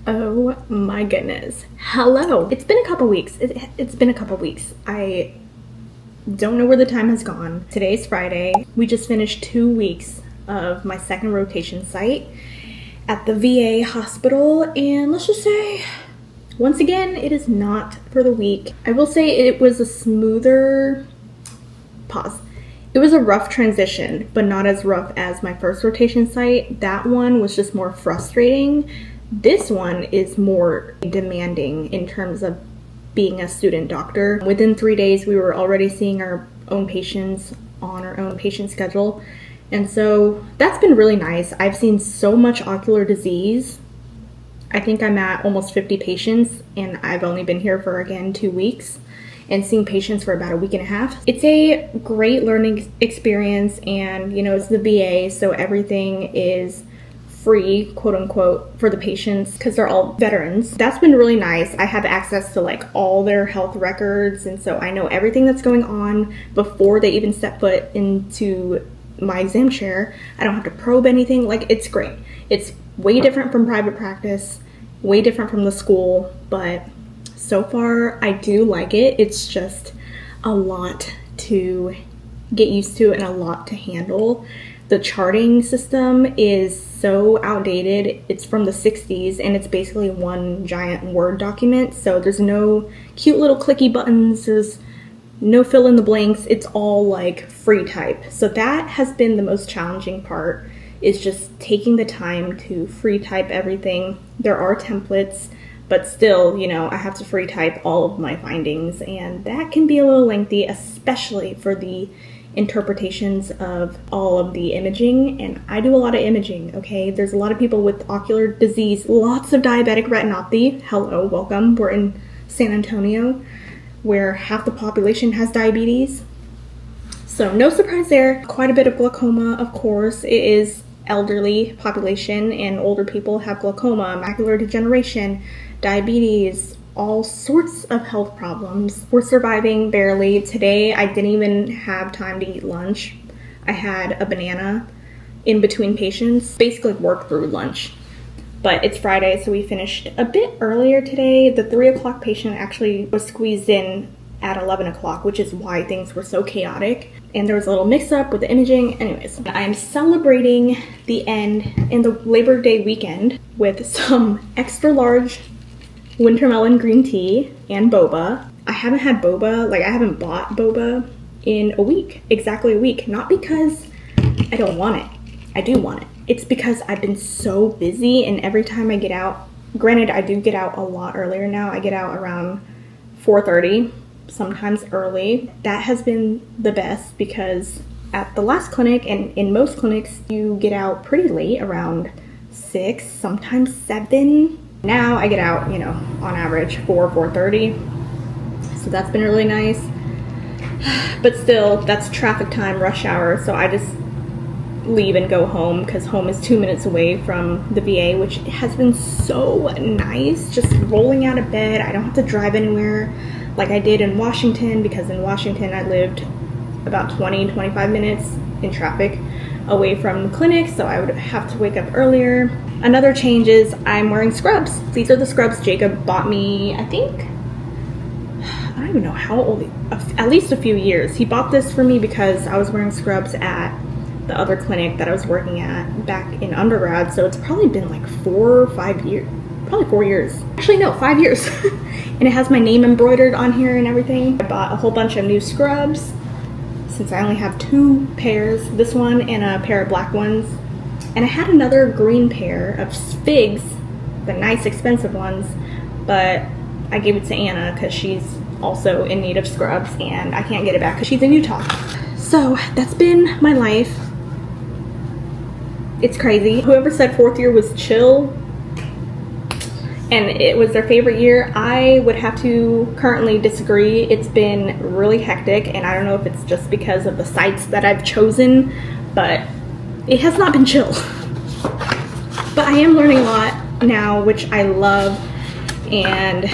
Oh my goodness. Hello. It's been a couple weeks. It's been a couple weeks. I don't know where the time has gone. Today's Friday. We just finished 2 weeks of my second rotation site at the VA hospital, and let's just say, once again, it is not for the weak. I will say it was a smoother pause. It was a rough transition, but not as rough as my first rotation site. That one was just more frustrating. This one is more demanding in terms of being a student doctor. Within 3 days, we were already seeing our own patients on our own patient schedule. And so that's been really nice. I've seen so much ocular disease. I think I'm at almost 50 patients, and I've only been here for, again, 2 weeks and seeing patients for about a week and a half. It's a great learning experience, and it's the VA, so everything is free, quote unquote, for the patients because they're all veterans. That's been really nice. I have access to all their health records, and so I know everything that's going on before they even step foot into my exam chair. I don't have to probe anything. It's great. It's way different from private practice, way different from the school, but so far I do like it. It's just a lot to get used to and a lot to handle. The charting system is so outdated. It's from the 60s, and it's basically one giant Word document. So there's no cute little clicky buttons. There's no fill in the blanks. It's all free type. So that has been the most challenging part, is just taking the time to free type everything. There are templates, but still, I have to free type all of my findings, and that can be a little lengthy, especially for the interpretations of all of the imaging. And I do a lot of imaging, okay? There's a lot of people with ocular disease, lots of diabetic retinopathy. Hello, welcome. We're in San Antonio, where half the population has diabetes. So no surprise there. Quite a bit of glaucoma, of course. It is elderly population, and older people have glaucoma, macular degeneration, diabetes, all sorts of health problems. We're surviving barely. Today, I didn't even have time to eat lunch. I had a banana in between patients, basically worked through lunch. But it's Friday, so we finished a bit earlier today. The 3 o'clock patient actually was squeezed in at 11 o'clock, which is why things were so chaotic. And there was a little mix-up with the imaging. Anyways, I'm celebrating the end in the Labor Day weekend with some extra large winter melon green tea and boba. I haven't had boba, I haven't bought boba in a week, exactly a week. Not because I don't want it. I do want it. It's because I've been so busy, and every time I get out, granted I do get out a lot earlier now. I get out around 4:30, sometimes early. That has been the best because at the last clinic, and in most clinics, you get out pretty late, around 6, sometimes 7. Now I get out, on average 4:30. So that's been really nice. But still, that's traffic time, rush hour. So I just leave and go home because home is 2 minutes away from the VA, which has been so nice. Just rolling out of bed. I don't have to drive anywhere like I did in Washington, because in Washington I lived about 20-25 minutes in traffic away from the clinic, so I would have to wake up earlier. Another change is I'm wearing scrubs. These are the scrubs Jacob bought me, I don't even know how old, at least a few years. He bought this for me because I was wearing scrubs at the other clinic that I was working at back in undergrad, so it's probably been 4 or 5 years. Probably 4 years. Actually, no, 5 years. And it has my name embroidered on here and everything. I bought a whole bunch of new scrubs since I only have 2 pairs, this one and a pair of black ones. And I had another green pair of figs, the nice expensive ones, but I gave it to Anna because she's also in need of scrubs, and I can't get it back because she's in Utah. So that's been my life. It's crazy. Whoever said 4th year was chill and it was their favorite year, I would have to currently disagree. It's been really hectic, and I don't know if it's just because of the sites that I've chosen, but it has not been chill. But I am learning a lot now, which I love, and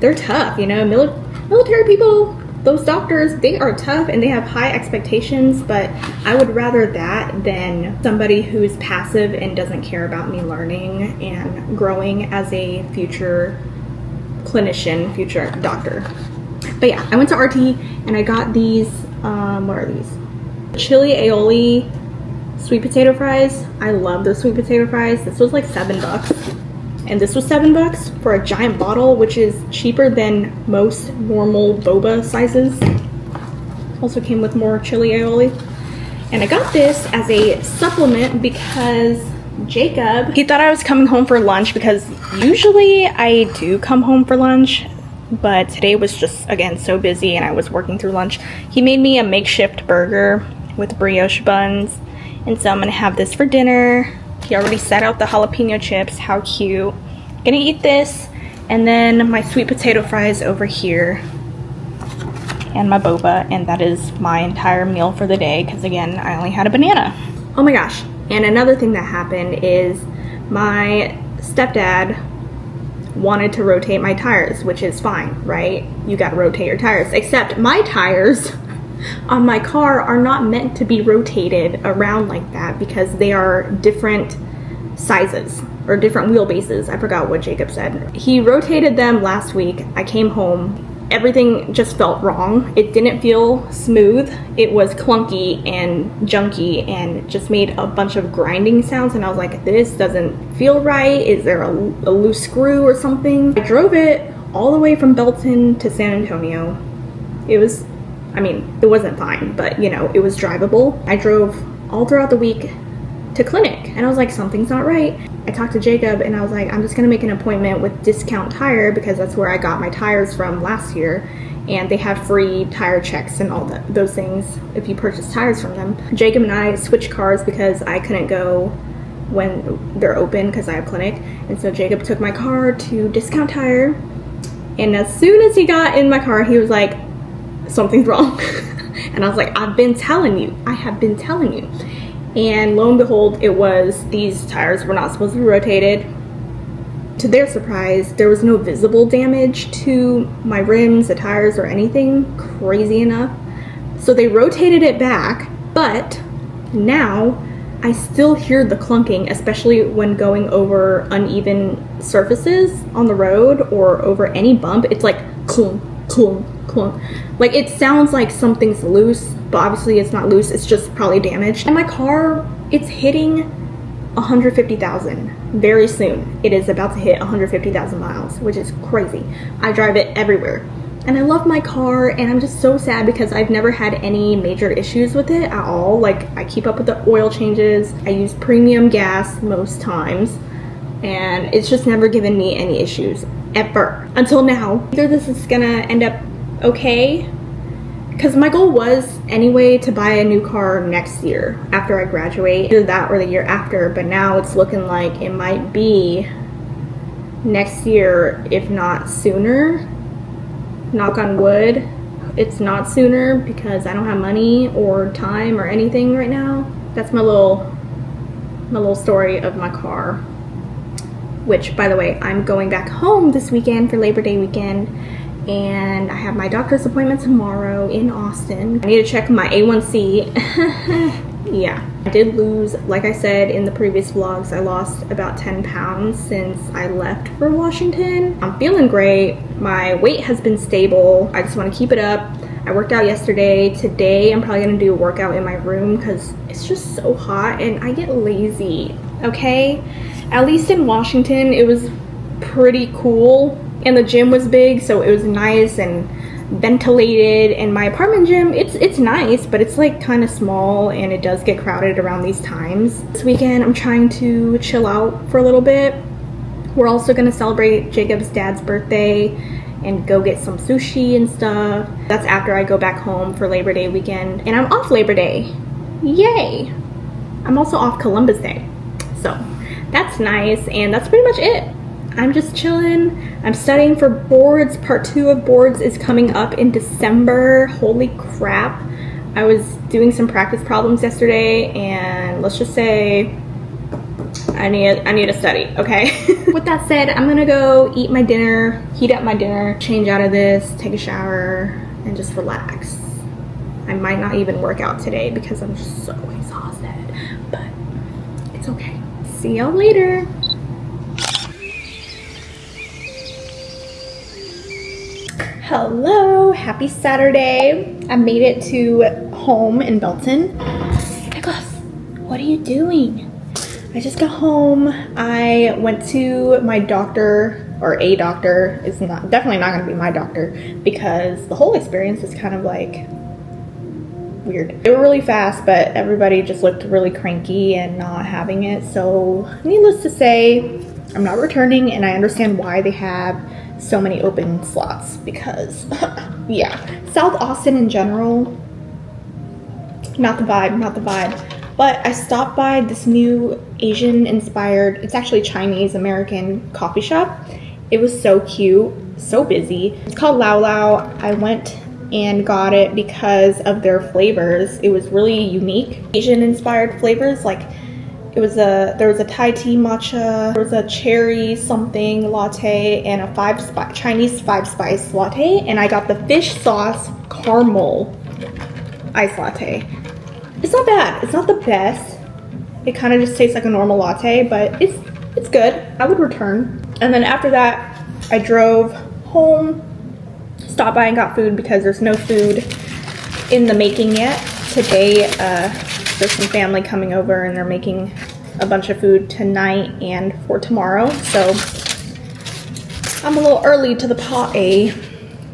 they're tough, military people those doctors, they are tough and they have high expectations, but I would rather that than somebody who's passive and doesn't care about me learning and growing as a future clinician, future doctor. But yeah, I went to RT and I got these, what are these? Chili aioli sweet potato fries. I love those sweet potato fries. This was like $7. And this was $7 for a giant bottle, which is cheaper than most normal boba sizes. Also came with more chili aioli. And I got this as a supplement because Jacob, he thought I was coming home for lunch, because usually I do come home for lunch, but today was just, again, so busy and I was working through lunch. He made me a makeshift burger with brioche buns, and so I'm gonna have this for dinner. He already set out the jalapeno chips. How cute. Gonna eat this, and then my sweet potato fries over here, and my boba, and that is my entire meal for the day, because again, I only had a banana. Oh my gosh, and another thing that happened is my stepdad wanted to rotate my tires, which is fine, right? You gotta rotate your tires, except my tires on my car are not meant to be rotated around like that because they are different sizes or different wheelbases. I forgot what Jacob said. He rotated them last week. I came home. Everything just felt wrong. It didn't feel smooth. It was clunky and junky and just made a bunch of grinding sounds, and I was like, this doesn't feel right. Is there a loose screw or something? I drove it all the way from Belton to San Antonio. It was, I mean, it wasn't fine, but you know, it was drivable. I drove all throughout the week to clinic and I was like, something's not right. I talked to Jacob and I was like, I'm just gonna make an appointment with Discount Tire because that's where I got my tires from last year, and they have free tire checks and all those things if you purchase tires from them. Jacob and I switched cars because I couldn't go when they're open because I have clinic, and so Jacob took my car to Discount Tire, and as soon as he got in my car, he was like, something's wrong. And I was like, I've been telling you. I have been telling you. And lo and behold, it was, these tires were not supposed to be rotated. To their surprise, there was no visible damage to my rims, the tires, or anything crazy enough. So they rotated it back, but now I still hear the clunking, especially when going over uneven surfaces on the road or over any bump. It's like clunk, clunk, clunk. Like it sounds like something's loose, but obviously it's not loose, it's just probably damaged. And my car, it's hitting 150,000 very soon. It is about to hit 150,000 miles, which is crazy. I drive it everywhere. And I love my car, and I'm just so sad because I've never had any major issues with it at all. Like, I keep up with the oil changes, I use premium gas most times, and it's just never given me any issues, ever. Until now. Either this is gonna end up okay, because my goal was anyway to buy a new car next year after I graduate, either that or the year after, but now it's looking like it might be next year, if not sooner. Knock on wood, it's not sooner because I don't have money or time or anything right now. That's my little story of my car, which, by the way, I'm going back home this weekend for Labor Day weekend, and I have my doctor's appointment tomorrow in Austin. I need to check my A1C. Yeah, I did lose, like I said in the previous vlogs, I lost about 10 pounds since I left for Washington. I'm feeling great. My weight has been stable. I just want to keep it up. I worked out yesterday. Today I'm probably gonna do a workout in my room because it's just so hot and I get lazy, okay? At least in Washington it was pretty cool and the gym was big, so it was nice and ventilated, and my apartment gym, it's nice, but it's like kind of small and it does get crowded around these times. This weekend I'm trying to chill out for a little bit. We're also gonna celebrate Jacob's dad's birthday and go get some sushi and stuff. That's after I go back home for Labor Day weekend, and I'm off Labor Day, yay. I'm also off Columbus Day, so that's nice, and that's pretty much it. I'm just chilling. I'm studying for boards. Part 2 of boards is coming up in December. Holy crap. I was doing some practice problems yesterday, and let's just say I need to study, okay? With that said, I'm gonna go eat my dinner, heat up my dinner, change out of this, take a shower, and just relax. I might not even work out today because I'm just so exhausted, but it's okay. See y'all later. Hello, happy Saturday. I made it to home in Belton. Nicholas, what are you doing? I just got home. I went to my doctor, or a doctor. It's definitely not gonna be my doctor because the whole experience was kind of like weird. They were really fast, but everybody just looked really cranky and not having it. So needless to say, I'm not returning, and I understand why they have so many open slots because yeah, South Austin in general, not the vibe. But I stopped by this new Asian inspired, it's actually Chinese American coffee shop. It was so cute, so busy. It's called Lao Lao. I went and got it because of their flavors. It was really unique, Asian inspired flavors. Like there was a Thai tea matcha, there was a cherry something latte, and a Chinese 5-spice latte, and I got the fish sauce caramel iced latte. It's not bad. It's not the best. It kind of just tastes like a normal latte, but it's good. I would return. And then after that, I drove home, stopped by and got food because there's no food in the making yet. Today, there's some family coming over and they're making a bunch of food tonight and for tomorrow. So I'm a little early to the party,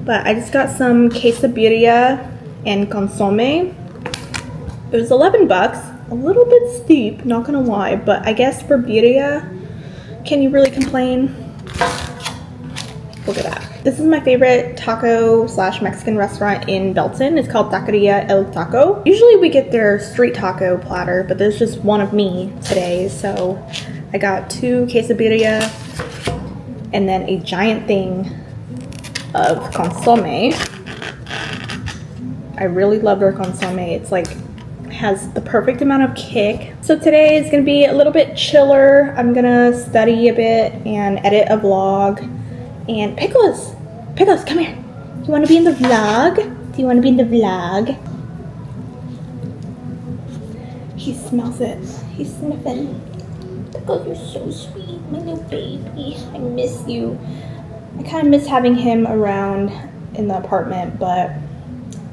but I just got some quesadilla and consomme. It was 11 bucks, a little bit steep, not gonna lie, but I guess for birria, can you really complain? Look at that. This is my favorite taco / Mexican restaurant in Belton. It's called Taqueria El Taco. Usually we get their street taco platter, but there's just one of me today, so I got 2 quesadilla and then a giant thing of consomme. I really love their consomme. It's like has the perfect amount of kick. So today is gonna be a little bit chiller. I'm gonna study a bit and edit a vlog. And Pickles, come here. Do you wanna be in the vlog? Do you wanna be in the vlog? He smells it. He's sniffing. Pickles, you're so sweet, my little baby. I miss you. I kinda miss having him around in the apartment, but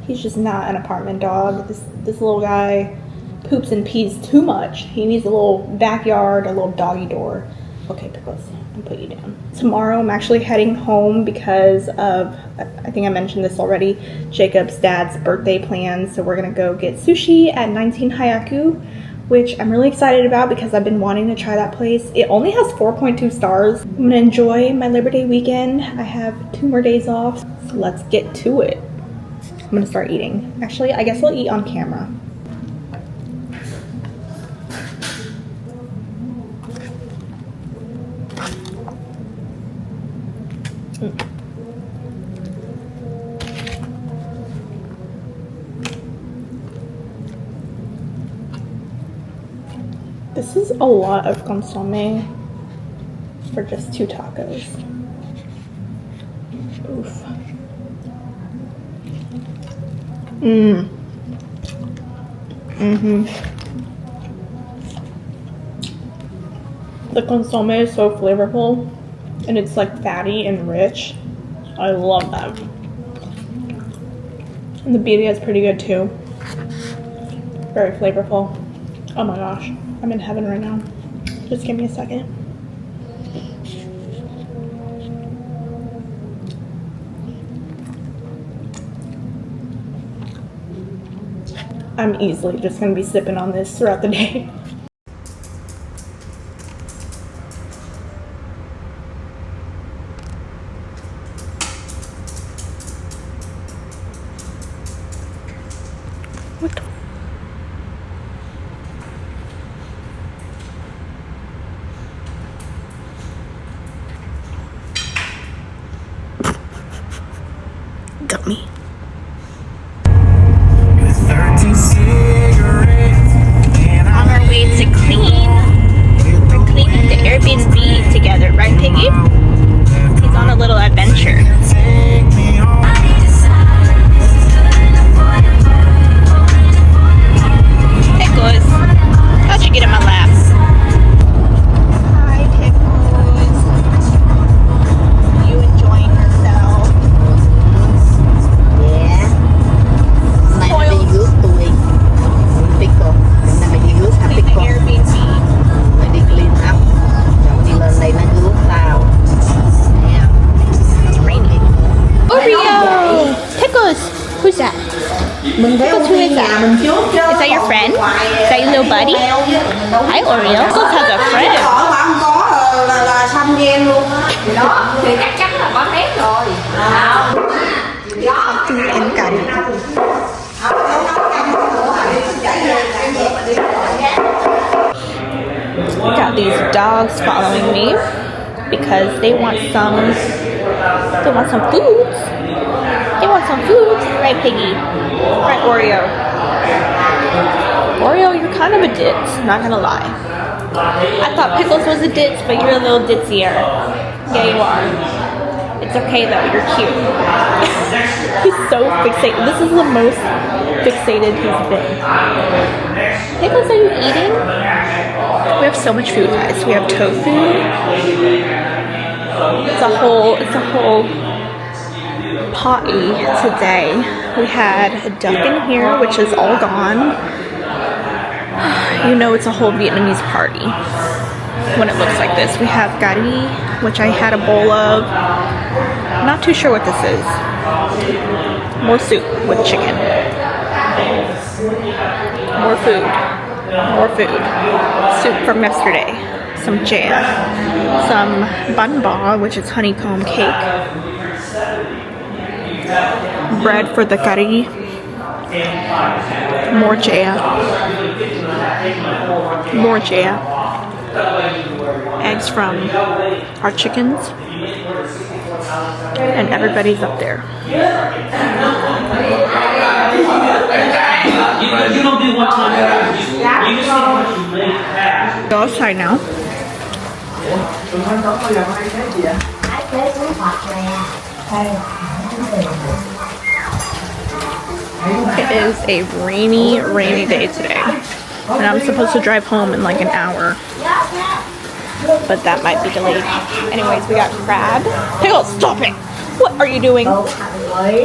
he's just not an apartment dog. This little guy poops and pees too much. He needs a little backyard, a little doggy door. Okay, Pickles, I'll put you down. Tomorrow I'm actually heading home because of, I think I mentioned this already, Jacob's dad's birthday plans. So we're gonna go get sushi at 19 Hayaku, which I'm really excited about because I've been wanting to try that place. It only has 4.2 stars. I'm gonna enjoy my Labor Day weekend. I have 2 more days off, so let's get to it. I'm gonna start eating. Actually, I guess I'll eat on camera. This is a lot of consomme for just 2 tacos. Oof. The consomme is so flavorful and it's like fatty and rich. I love that. And the birria is pretty good too. Very flavorful. Oh my gosh, I'm in heaven right now. Just give me a second. I'm easily just gonna be sipping on this throughout the day. What the? Dummy. On our way to clean. We're cleaning the Airbnb together, right, Piggy? He's on a little adventure. Pickles, who is that? Is that your friend? Is that your little buddy? Hi Oreo. Pickles has a friend. Không có là xăm ghen luôn á. Thì đó, thì chắc chắn là có test rồi. And curry. Got these dogs following me because they want some foods. They want some foods, right, Piggy? Right, Oreo. Oreo, you're kind of a ditz, not gonna lie. I thought Pickles was a ditz, but you're a little ditzier. Yeah, you are. It's okay though, you're cute. He's so fixated. This is the most fixated he's been. Pickles, are you eating? We have so much food, guys. We have tofu. It's a whole potty today. We had a duck in here, which is all gone. You know it's a whole Vietnamese party when it looks like this. We have curry, which I had a bowl of. Not too sure what this is. More soup with chicken. More food. More food. Soup from yesterday. Some jam. Some bun ba, which is honeycomb cake. Bread for the curry. More jam. More jam. Eggs from our chickens. And everybody's up there. You don't do one time. You just Go outside now. It is a rainy day today. And I'm supposed to drive home in like an hour. But that might be delayed. Anyways, we got crab. Pickles, stop it! What are you doing?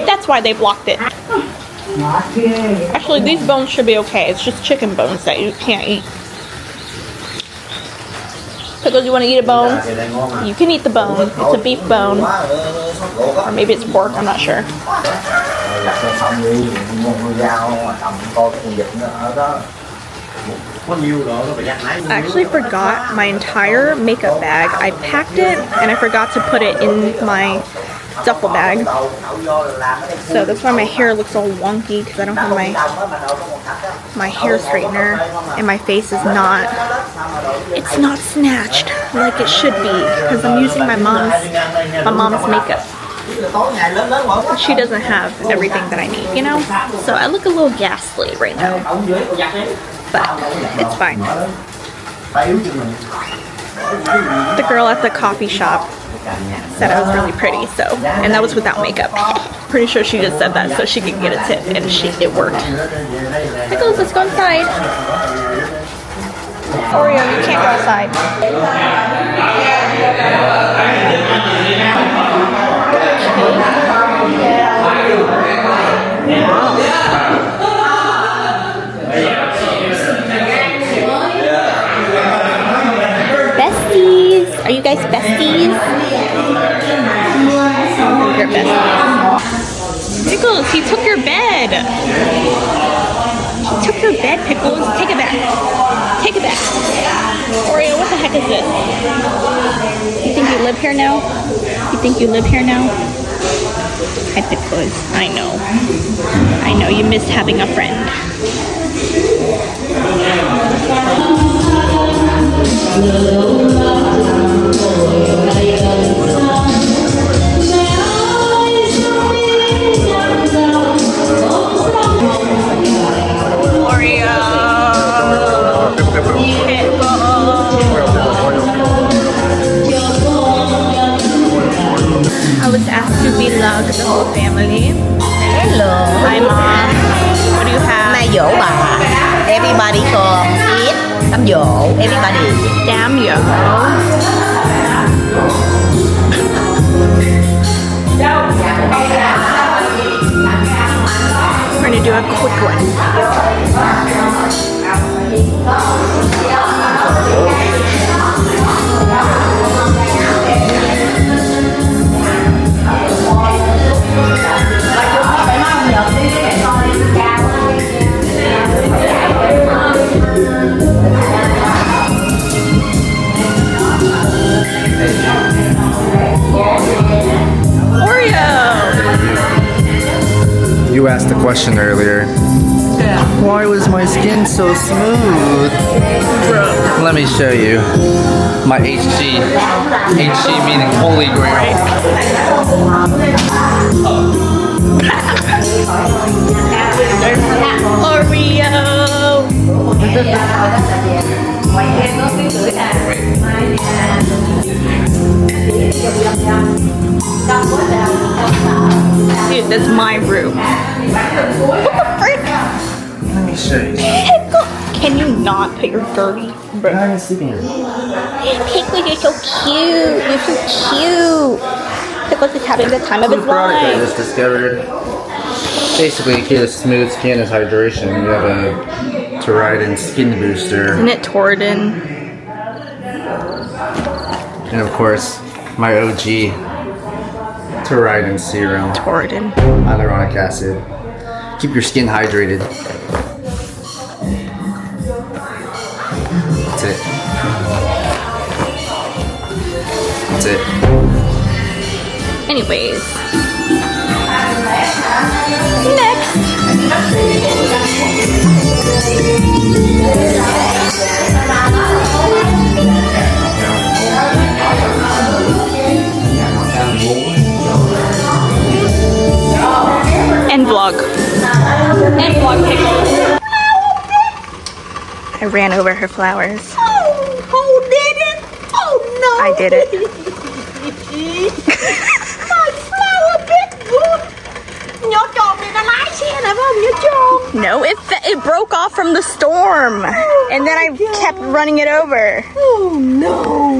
That's why they blocked it. Actually, these bones should be okay. It's just chicken bones that you can't eat. Pickles, you want to eat a bone? You can eat the bone. It's a beef bone. Or maybe it's pork, I'm not sure. I actually forgot my entire makeup bag. I packed it and I forgot to put it in my duffel bag. So that's why my hair looks all wonky because I don't have my hair straightener and my face is not, it's not snatched like it should be because I'm using my mom's makeup. She doesn't have everything that I need, you know? So I look a little ghastly right now. But it's fine. The girl at the coffee shop said I was really pretty, so, and that was without makeup. Pretty sure she just said that so she could get a tip, and it worked. Pickles, let's go inside. Oreo, you can't go outside. Besties! Are you guys besties? You're besties. Pickles, he took your bed! He took your bed, Pickles. Take it back. Take it back. Oreo, what the heck is this? You think you live here now? You think you live here now? Hi, Pickles. I know. I know, you missed having a friend. I was asked to vlog the whole family. Hello. Hi, Mom. What do you have? Mai dỗ bà. Everybody come eat. Cám dỗ. Everybody. Damn yo. We're gonna do a quick one. asked the question earlier. Why was my skin so smooth? Let me show you. My HG. HG meaning Holy Grail. Dude, that's my room. Let me show you. Can you not put your dirty bro? I'm sleeping here. Pickles, you're so cute. You're so cute. Pickles is having the time of his Product I life. just discovered. Basically, to get a smooth skin is hydration. You have a Teridin skin booster. Isn't it Toradin? And of course, my OG Teridin serum. Toradin. Hyaluronic acid. Keep your skin hydrated. That's it. That's it. Anyways. And vlog. And vlog Pickles. I ran over her flowers. Who did it? Oh no! I did it. My flower Pickle. Nhớ tròn này nó lái xe này phải không? Nhớ tròn. No, it broke off from the storm. And then I kept running it over. Oh no!